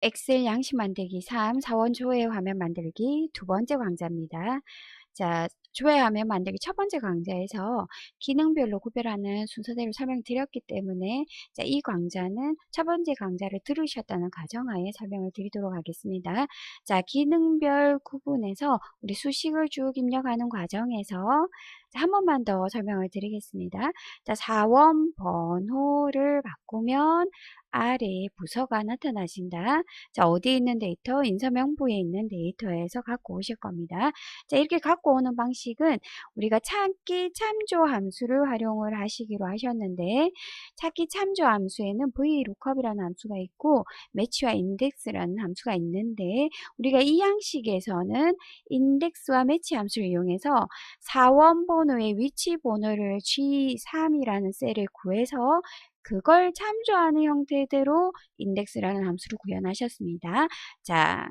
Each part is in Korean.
엑셀 양식 만들기 3, 4원 조회 화면 만들기 두 번째 강좌입니다. 자, 조회 화면 만들기 첫 번째 강좌에서 기능별로 구별하는 순서대로 설명드렸기 때문에 자, 이 강좌는 첫 번째 강좌를 들으셨다는 가정하에 설명을 드리도록 하겠습니다. 자, 기능별 구분해서 우리 수식을 쭉 입력하는 과정에서 자, 한 번만 더 설명을 드리겠습니다. 자, 4원 번호를 바꾸면 아래에 부서가 나타나신다. 자, 어디에 있는 데이터? 인서명부에 있는 데이터에서 갖고 오실 겁니다. 자, 이렇게 갖고 오는 방식은 우리가 찾기 참조 함수를 활용을 하시기로 하셨는데, 찾기 참조 함수에는 VLOOKUP이라는 함수가 있고, 매치와 인덱스라는 함수가 있는데, 우리가 이 양식에서는 인덱스와 매치 함수를 이용해서 4원 번호의 위치 번호를 G3이라는 셀을 구해서 그걸 참조하는 형태대로 인덱스라는 함수를 구현하셨습니다. 자,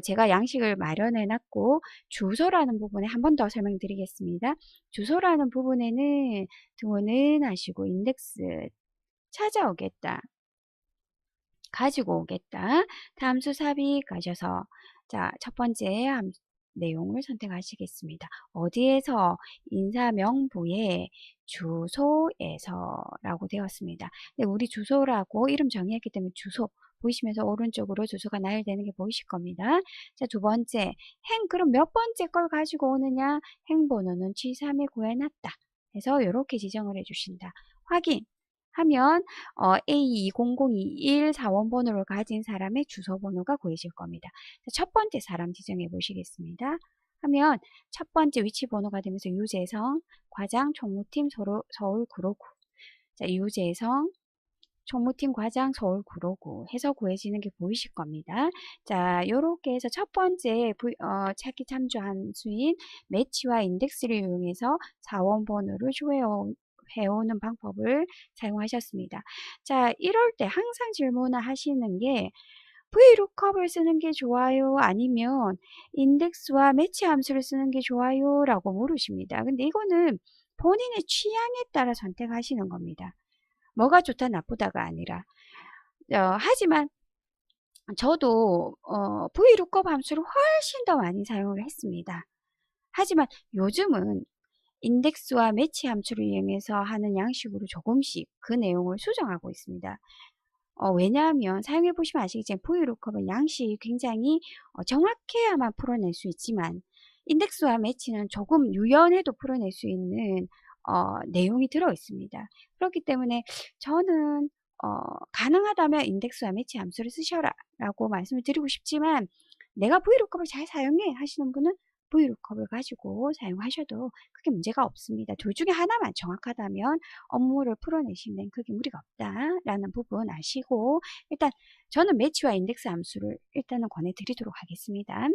제가 양식을 마련해 놨고 주소라는 부분에 한 번 더 설명드리겠습니다. 주소라는 부분에는 등호는 하시고 인덱스 찾아오겠다. 가지고 오겠다. 함수 삽입 가셔서 자, 첫 번째 내용을 선택하시겠습니다. 어디에서? 인사명부에 주소에서 라고 되었습니다. 근데 우리 주소라고 이름 정의했기 때문에 주소 보이시면서 오른쪽으로 주소가 나열되는 게 보이실 겁니다. 자, 두 번째 그럼 몇 번째 걸 가지고 오느냐? 행번호는 G3에 구해놨다. 해서 이렇게 지정을 해주신다. 확인 하면 A20021 4원번호를 가진 사람의 주소번호가 구해질 겁니다. 첫 번째 사람 지정해 보시겠습니다. 하면 첫 번째 위치 번호가 되면서 유재성, 과장, 총무팀, 서울 구로구. 자, 유재성, 총무팀 과장 서울 구로구 해서 구해지는 게 보이실 겁니다. 자, 요렇게 해서 첫 번째 찾기 참조 함수인 매치와 인덱스를 이용해서 4원 번호를 해오는 방법을 사용하셨습니다. 자, 이럴 때 항상 질문을 하시는 게 VLOOKUP을 쓰는 게 좋아요? 아니면 인덱스와 매치 함수를 쓰는 게 좋아요? 라고 물으십니다. 근데 이거는 본인의 취향에 따라 선택하시는 겁니다. 뭐가 좋다 나쁘다가 아니라 하지만 저도 VLOOKUP 함수를 훨씬 더 많이 사용을 했습니다. 하지만 요즘은 인덱스와 매치 함수를 이용해서 하는 양식으로 조금씩 그 내용을 수정하고 있습니다. 왜냐하면 사용해 보시면 아시겠지만 VLOOKUP은 양식이 굉장히 정확해야만 풀어낼 수 있지만 인덱스와 매치는 조금 유연해도 풀어낼 수 있는 내용이 들어 있습니다. 그렇기 때문에 저는 가능하다면 인덱스와 매치 함수를 쓰셔라 라고 말씀을 드리고 싶지만 내가 VLOOKUP을 잘 사용해 하시는 분은 VLOOKUP을 가지고 사용하셔도 크게 문제가 없습니다. 둘 중에 하나만 정확하다면 업무를 풀어내시면 크게 무리가 없다라는 부분 아시고 일단 저는 매치와 인덱스 함수를 일단은 권해드리도록 하겠습니다.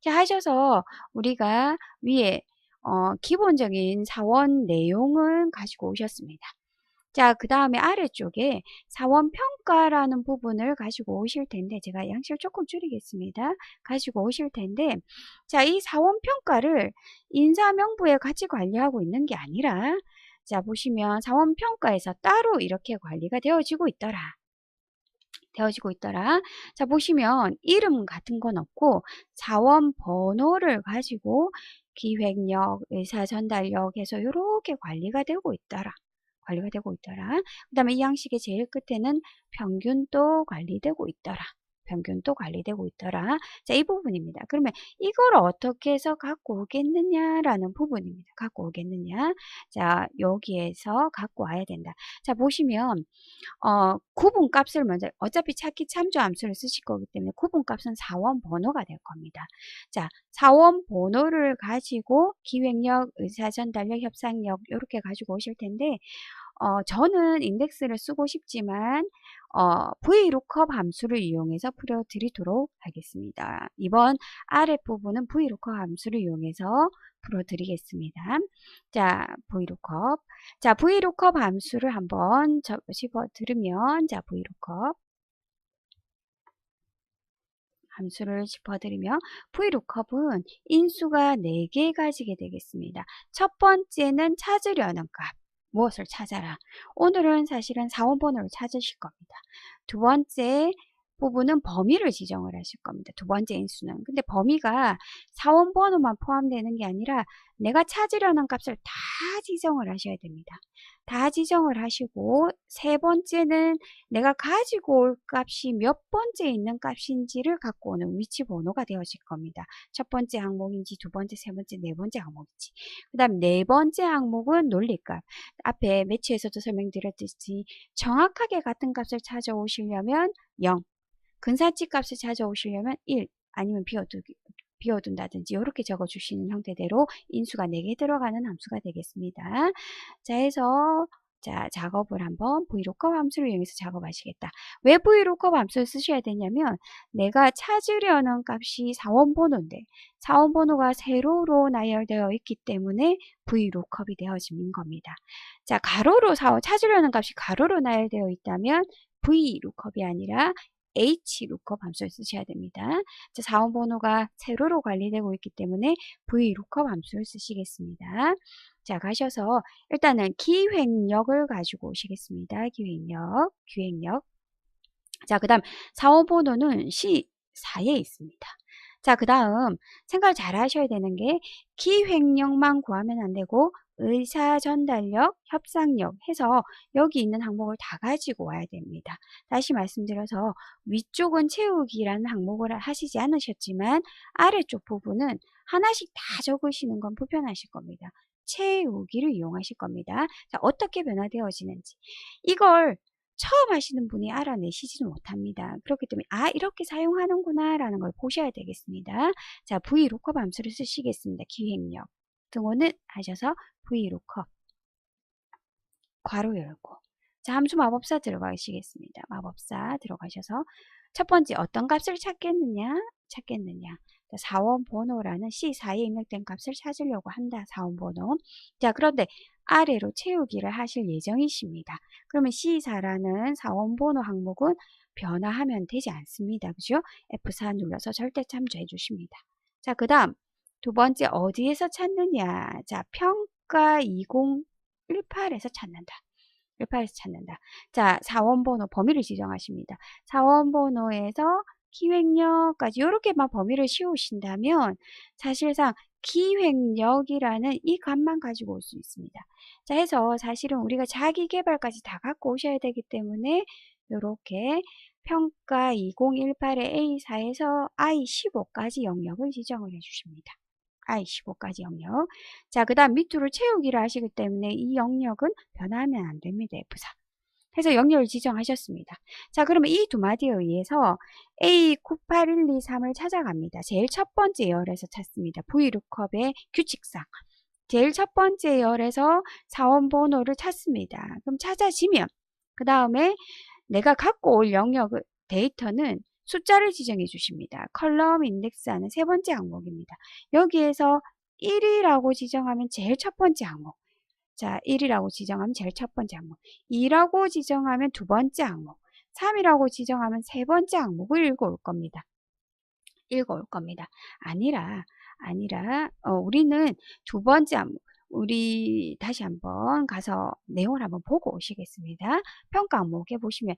자, 하셔서 우리가 위에 기본적인 사원 내용은 가지고 오셨습니다. 자, 그 다음에 아래쪽에 사원평가라는 부분을 가지고 오실 텐데, 제가 양식을 조금 줄이겠습니다. 가지고 오실 텐데, 자, 이 사원평가를 인사명부에 같이 관리하고 있는 게 아니라, 자, 보시면 사원평가에서 따로 이렇게 관리가 되어지고 있더라. 자, 보시면 이름 같은 건 없고 사원 번호를 가지고 기획력, 의사전달력 해서 이렇게 관리가 되고 있더라. 그 다음에 이 양식의 제일 끝에는 평균도 관리되고 있더라. 자, 이 부분입니다. 그러면 이걸 어떻게 해서 갖고 오겠느냐라는 부분입니다. 자, 여기에서 갖고 와야 된다. 자, 보시면 구분 값을 먼저 어차피 찾기 참조 함수를 쓰실 거기 때문에 구분 값은 4원 번호가 될 겁니다. 자, 4원 번호를 가지고 기획력, 의사전달력, 협상력 이렇게 가지고 오실 텐데 저는 인덱스를 쓰고 싶지만 VLOOKUP 함수를 이용해서 풀어드리도록 하겠습니다. 이번 아랫부분은 VLOOKUP 함수를 이용해서 풀어드리겠습니다. 자, VLOOKUP. 자, VLOOKUP 함수를 한번 집어들으면, 자, VLOOKUP. 함수를 짚어드리며 VLOOKUP은 인수가 4개 가지게 되겠습니다. 첫 번째는 찾으려는 값. 무엇을 찾아라. 오늘은 사실은 4원 번호를 찾으실 겁니다. 두 번째 부분은 범위를 지정을 하실 겁니다. 두 번째 인수는. 근데 범위가 사원 번호만 포함되는 게 아니라 내가 찾으려는 값을 다 지정을 하셔야 됩니다. 다 지정을 하시고 세 번째는 내가 가지고 올 값이 몇 번째 있는 값인지를 갖고 오는 위치 번호가 되어질 겁니다. 첫 번째 항목인지 두 번째, 세 번째, 네 번째 항목인지. 그 다음 네 번째 항목은 논리값. 앞에 매치에서도 설명드렸듯이 정확하게 같은 값을 찾아오시려면 0, 근사치 값을 찾아오시려면 1, 아니면 비워둔다든지 이렇게 적어주시는 형태대로 인수가 4개 들어가는 함수가 되겠습니다. 자, 해서 자, 작업을 한번 VLOOKUP 함수를 이용해서 작업하시겠다. 왜 VLOOKUP 함수를 쓰셔야 되냐면 내가 찾으려는 값이 사원번호인데 사원번호가 세로로 나열되어 있기 때문에 VLOOKUP이 되어지는 겁니다. 자, 가로로 찾으려는 값이 가로로 나열되어 있다면 VLOOKUP이 아니라 HLOOKUP 함수를 쓰셔야 됩니다. 자, 사원번호가 세로로 관리되고 있기 때문에 VLOOKUP 함수를 쓰시겠습니다. 자, 가셔서 일단은 기획력을 가지고 오시겠습니다. 기획력. 자, 그 다음 사원번호는 C4에 있습니다. 자, 그 다음 생각을 잘 하셔야 되는 게 기획력만 구하면 안 되고 의사전달력, 협상력 해서 여기 있는 항목을 다 가지고 와야 됩니다. 다시 말씀드려서 위쪽은 채우기라는 항목을 하시지 않으셨지만 아래쪽 부분은 하나씩 다 적으시는 건 불편하실 겁니다. 채우기를 이용하실 겁니다. 자, 어떻게 변화되어지는지 이걸 처음 하시는 분이 알아내시지는 못합니다. 그렇기 때문에 이렇게 사용하는구나 라는 걸 보셔야 되겠습니다. 자, VLOOKUP 함수를 쓰시겠습니다. 기획력 등호는 하셔서 VLOOKUP 괄호 열고 자, 함수 마법사 들어가시겠습니다. 마법사 들어가셔서 첫 번째 어떤 값을 찾겠느냐. 자, 사원번호라는 C4에 입력된 값을 찾으려고 한다. 사원번호. 자, 그런데 아래로 채우기를 하실 예정이십니다. 그러면 C4라는 사원번호 항목은 변화하면 되지 않습니다. 그죠? F4 눌러서 절대 참조해 주십니다. 자, 그 다음 두 번째 어디에서 찾느냐. 자, 평가 2018에서 찾는다. 18에서 찾는다. 자, 사원번호 범위를 지정하십니다. 사원번호에서 기획력까지 이렇게만 범위를 씌우신다면 사실상 기획력이라는 이 값만 가지고 올 수 있습니다. 자, 해서 사실은 우리가 자기 개발까지 다 갖고 오셔야 되기 때문에 이렇게 평가 2018의 A4에서 I15까지 영역을 지정을 해주십니다. I15까지 영역. 자, 그 다음 밑으로 채우기를 하시기 때문에 이 영역은 변하면 안 됩니다. F4. 해서 영역을 지정하셨습니다. 자, 그러면 이 두 마디에 의해서 A98123을 찾아갑니다. 제일 첫 번째 열에서 찾습니다. VLOOKUP의 규칙상. 제일 첫 번째 열에서 사원번호를 찾습니다. 그럼 찾아지면 그 다음에 내가 갖고 올 영역 데이터는 숫자를 지정해 주십니다. 컬럼 인덱스하는 세 번째 항목입니다. 여기에서 1이라고 지정하면 제일 첫 번째 항목. 자, 1이라고 지정하면 제일 첫 번째 항목. 2라고 지정하면 두 번째 항목. 3이라고 지정하면 세 번째 항목을 읽어올 겁니다. 아니라 우리는 두 번째 항목. 우리 다시 한번 가서 내용을 한번 보고 오시겠습니다. 평가 항목에 보시면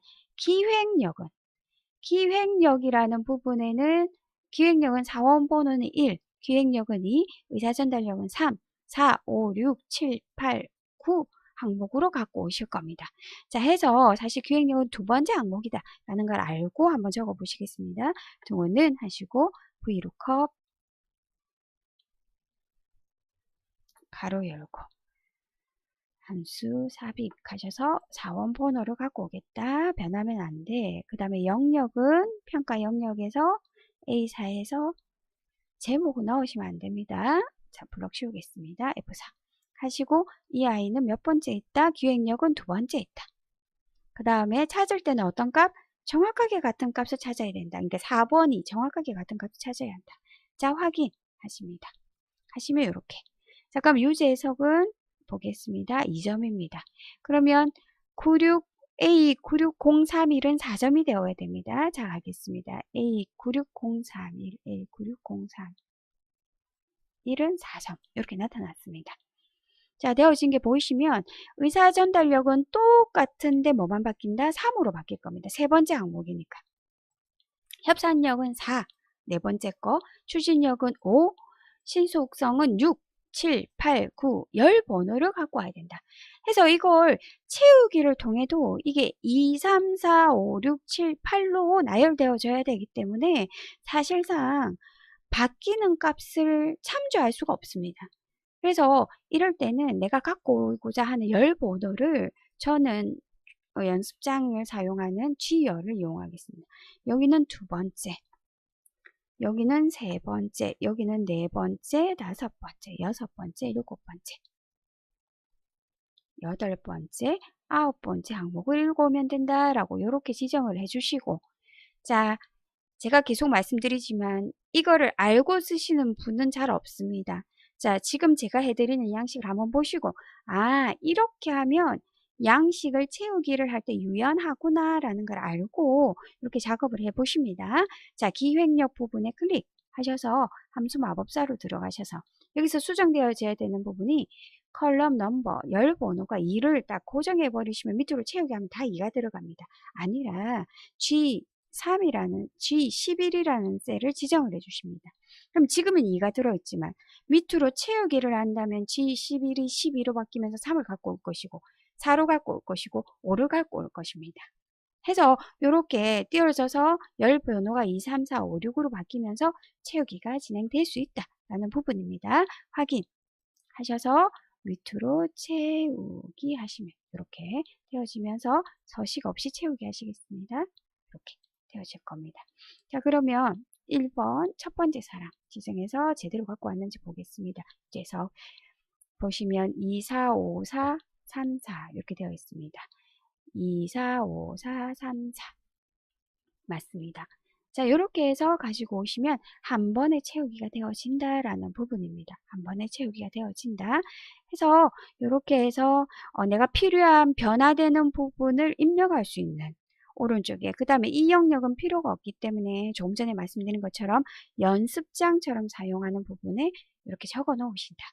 기획력이라는 부분에는 기획력은 사원번호는 1, 기획력은 2, 의사전달력은 3, 4, 5, 6, 7, 8, 9 항목으로 갖고 오실 겁니다. 자, 해서 사실 기획력은 두 번째 항목이다 라는 걸 알고 한번 적어 보시겠습니다. 등호는 하시고 VLOOKUP 가로 열고 함수 삽입하셔서 사원번호를 갖고 오겠다. 변하면 안 돼. 그 다음에 영역은 평가 영역에서 A4에서 제목을 넣으시면 안 됩니다. 자, 블럭 씌우겠습니다. F4 하시고 이 아이는 몇 번째 있다? 기획력은 두 번째 있다. 그 다음에 찾을 때는 어떤 값? 정확하게 같은 값을 찾아야 된다. 그러니까 4번이 정확하게 같은 값을 찾아야 한다. 자, 확인하십니다. 하시면 이렇게. 자, 그럼 유제 해석은 보겠습니다. 2점입니다. 그러면 A96031은 4점이 되어야 됩니다. 자, 가겠습니다. A96031은 4점. 이렇게 나타났습니다. 자, 되어진 게 보이시면 의사전달력은 똑같은데 뭐만 바뀐다? 3으로 바뀔 겁니다. 세 번째 항목이니까. 협산력은 4, 네 번째 거, 추진력은 5, 신속성은 6, 7, 8, 9, 10번호를 갖고 와야 된다. 해서 이걸 채우기를 통해도 이게 2, 3, 4, 5, 6, 7, 8로 나열되어져야 되기 때문에 사실상 바뀌는 값을 참조할 수가 없습니다. 그래서 이럴 때는 내가 갖고 오고자 하는 10번호를 저는 연습장을 사용하는 G열을 이용하겠습니다. 여기는 두 번째, 여기는 세 번째, 여기는 네 번째, 다섯 번째, 여섯 번째, 일곱 번째, 여덟 번째, 아홉 번째 항목을 읽어오면 된다라고 이렇게 지정을 해주시고, 자, 제가 계속 말씀드리지만 이거를 알고 쓰시는 분은 잘 없습니다. 자, 지금 제가 해드리는 양식을 한번 보시고, 아, 이렇게 하면 양식을 채우기를 할 때 유연하구나 라는 걸 알고 이렇게 작업을 해 보십니다. 자, 기획력 부분에 클릭하셔서 함수 마법사로 들어가셔서 여기서 수정되어져야 되는 부분이 컬럼 넘버 열 번호가 2를 딱 고정해 버리시면 밑으로 채우기 하면 다 2가 들어갑니다. 아니라 G3이라는 G11이라는 셀을 지정을 해 주십니다. 그럼 지금은 2가 들어있지만 밑으로 채우기를 한다면 G11이 12로 바뀌면서 3을 갖고 올 것이고 4로 갖고 올 것이고 5를 갖고 올 것입니다. 해서 이렇게 띄어져서 열 번호가 2, 3, 4, 5, 6으로 바뀌면서 채우기가 진행될 수 있다라는 부분입니다. 확인하셔서 밑으로 채우기 하시면 이렇게 되어지면서 서식 없이 채우기 하시겠습니다. 이렇게 되어질 겁니다. 자, 그러면 1번 첫 번째 사람 지정해서 제대로 갖고 왔는지 보겠습니다. 그래서 보시면 2, 4, 5, 4, 3, 4 이렇게 되어 있습니다. 2, 4, 5, 4, 3, 4 맞습니다. 자, 이렇게 해서 가지고 오시면 한 번에 채우기가 되어진다라는 부분입니다. 한 번에 채우기가 되어진다. 해서 이렇게 해서 내가 필요한 변화되는 부분을 입력할 수 있는 오른쪽에 그 다음에 이 영역은 필요가 없기 때문에 조금 전에 말씀드린 것처럼 연습장처럼 사용하는 부분에 이렇게 적어 놓으신다.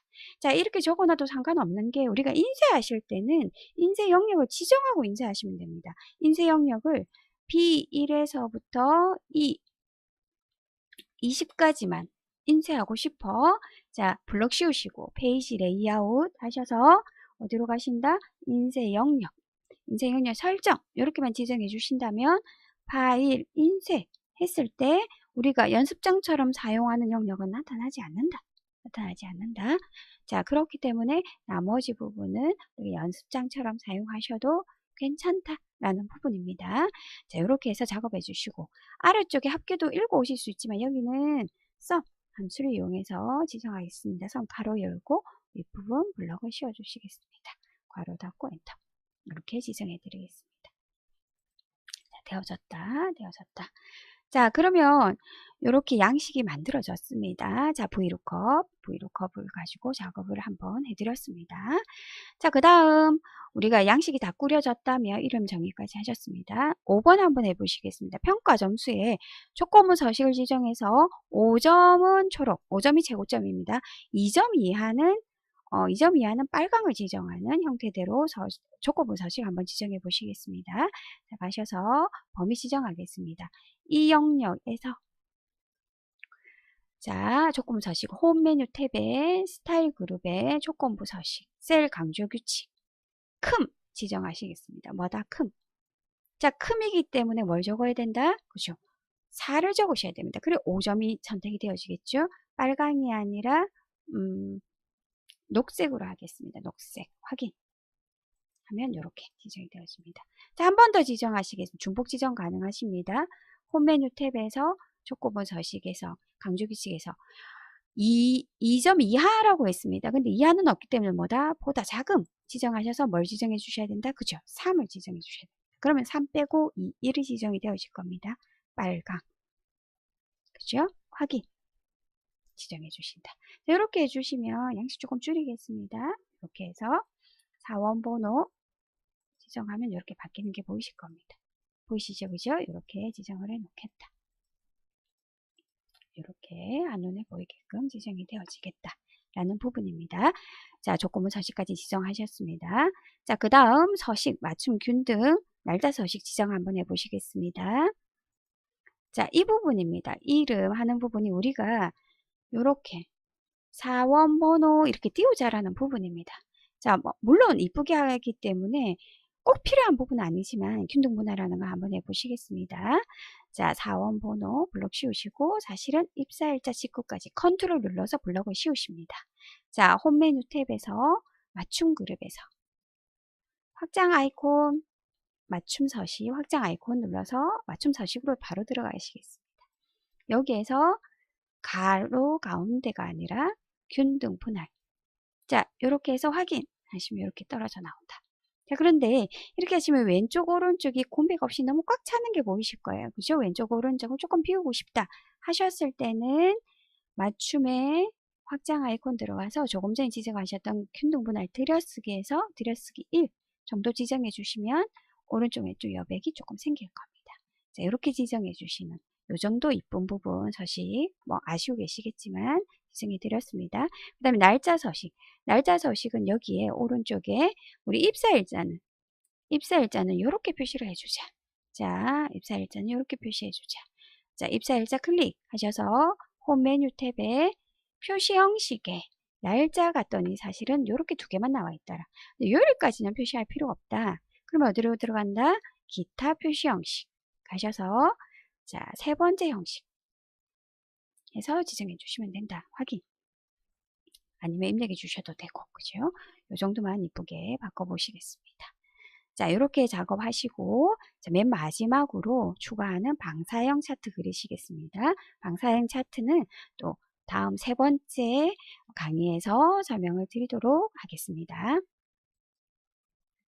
자, 이렇게 적어 놔도 상관없는 게 우리가 인쇄하실 때는 인쇄 영역을 지정하고 인쇄하시면 됩니다. 인쇄 영역을 B1에서부터 20까지만 인쇄하고 싶어. 자, 블럭 씌우시고 페이지 레이아웃 하셔서 어디로 가신다? 인쇄 영역 설정 이렇게만 지정해 주신다면 파일 인쇄 했을 때 우리가 연습장처럼 사용하는 영역은 나타나지 않는다. 자, 그렇기 때문에 나머지 부분은 연습장처럼 사용하셔도 괜찮다라는 부분입니다. 자, 이렇게 해서 작업해 주시고 아래쪽에 합계도 읽어 오실 수 있지만 여기는 썸 함수를 이용해서 지정하겠습니다. 썸 가로 열고 윗부분 블럭을 씌워 주시겠습니다. 괄호 닫고 엔터 이렇게 지정해 드리겠습니다. 자, 되어졌다. 자, 그러면 이렇게 양식이 만들어졌습니다. 자, VLOOKUP을 가지고 작업을 한번 해드렸습니다. 자, 그 다음 우리가 양식이 다 꾸려졌다며 이름 정의까지 하셨습니다. 5번 한번 해보시겠습니다. 평가 점수에 조건부 서식을 지정해서 5점은 초록, 5점이 최고점입니다. 2점 이하는 빨강을 지정하는 형태대로 조건부 서식 한번 지정해 보시겠습니다. 자, 가셔서 범위 지정하겠습니다. 이 영역에서 자, 조건부 서식 홈 메뉴 탭에 스타일 그룹에 조건부 서식 셀 강조 규칙 큼 지정하시겠습니다. 뭐다? 큼. 자, 큼이기 때문에 뭘 적어야 된다? 그죠? 4를 적으셔야 됩니다. 그리고 5점이 선택이 되어지겠죠? 빨강이 아니라 녹색으로 하겠습니다. 녹색 확인 하면 이렇게 지정이 되어집니다. 자, 한 번 더 지정하시겠습니다. 중복 지정 가능하십니다. 홈 메뉴 탭에서 조건부 서식에서 강조 규칙에서 2점 이하라고 했습니다. 근데 이하는 없기 때문에 뭐다? 보다 작음 지정하셔서 뭘 지정해 주셔야 된다? 그죠? 3을 지정해 주셔야 됩니다. 그러면 3 빼고 1이 지정이 되어질 겁니다. 빨강. 그죠? 확인. 지정해 주신다. 이렇게 해주시면 양식 조금 줄이겠습니다. 이렇게 해서 사원 번호 지정하면 이렇게 바뀌는 게 보이실 겁니다. 보이시죠? 그죠? 이렇게 지정을 해 놓겠다. 이렇게 한눈에 보이게끔 지정이 되어지겠다. 라는 부분입니다. 자, 조건부 서식까지 지정하셨습니다. 자, 그 다음 서식, 맞춤 균등, 날짜 서식 지정 한번 해보시겠습니다. 자, 이 부분입니다. 이름 하는 부분이 우리가 요렇게 사원 번호 이렇게 띄우자라는 부분입니다. 자, 물론 이쁘게 하기 때문에 꼭 필요한 부분은 아니지만 균등분할하는 거 한번 해보시겠습니다. 자, 사원 번호 블럭 씌우시고 사실은 입사일자 직후까지 컨트롤 눌러서 블럭을 씌우십니다. 자, 홈 메뉴 탭에서 맞춤 그룹에서 확장 아이콘 맞춤 서식 확장 아이콘 눌러서 맞춤 서식으로 바로 들어가시겠습니다. 여기에서 가로 가운데가 아니라 균등 분할. 자, 이렇게 해서 확인하시면 이렇게 떨어져 나온다. 자, 그런데 이렇게 하시면 왼쪽 오른쪽이 공백 없이 너무 꽉 차는 게 보이실 거예요. 그죠? 왼쪽 오른쪽을 조금 비우고 싶다 하셨을 때는 맞춤에 확장 아이콘 들어가서 조금 전에 지정하셨던 균등 분할 들여쓰기에서 들여쓰기 1 정도 지정해 주시면 오른쪽 왼쪽 여백이 조금 생길 겁니다. 자, 이렇게 지정해 주시는 요 정도 이쁜 부분 서식 아시고 계시겠지만 지정해 드렸습니다. 그 다음에 날짜 서식. 날짜 서식은 여기에 오른쪽에 우리 입사일자는 이렇게 표시를 해주자. 자, 입사일자는 이렇게 표시해주자. 자, 입사일자 클릭하셔서 홈 메뉴 탭에 표시 형식에 날짜 갔더니 사실은 이렇게 두 개만 나와 있더라. 요일까지는 표시할 필요가 없다. 그러면 어디로 들어간다? 기타 표시 형식 가셔서 자, 세 번째 형식 해서 지정해 주시면 된다. 확인. 아니면 입력해 주셔도 되고, 그죠? 요 정도만 이쁘게 바꿔보시겠습니다. 자, 이렇게 작업하시고, 자, 맨 마지막으로 추가하는 방사형 차트 그리시겠습니다. 방사형 차트는 또 다음 세 번째 강의에서 설명을 드리도록 하겠습니다.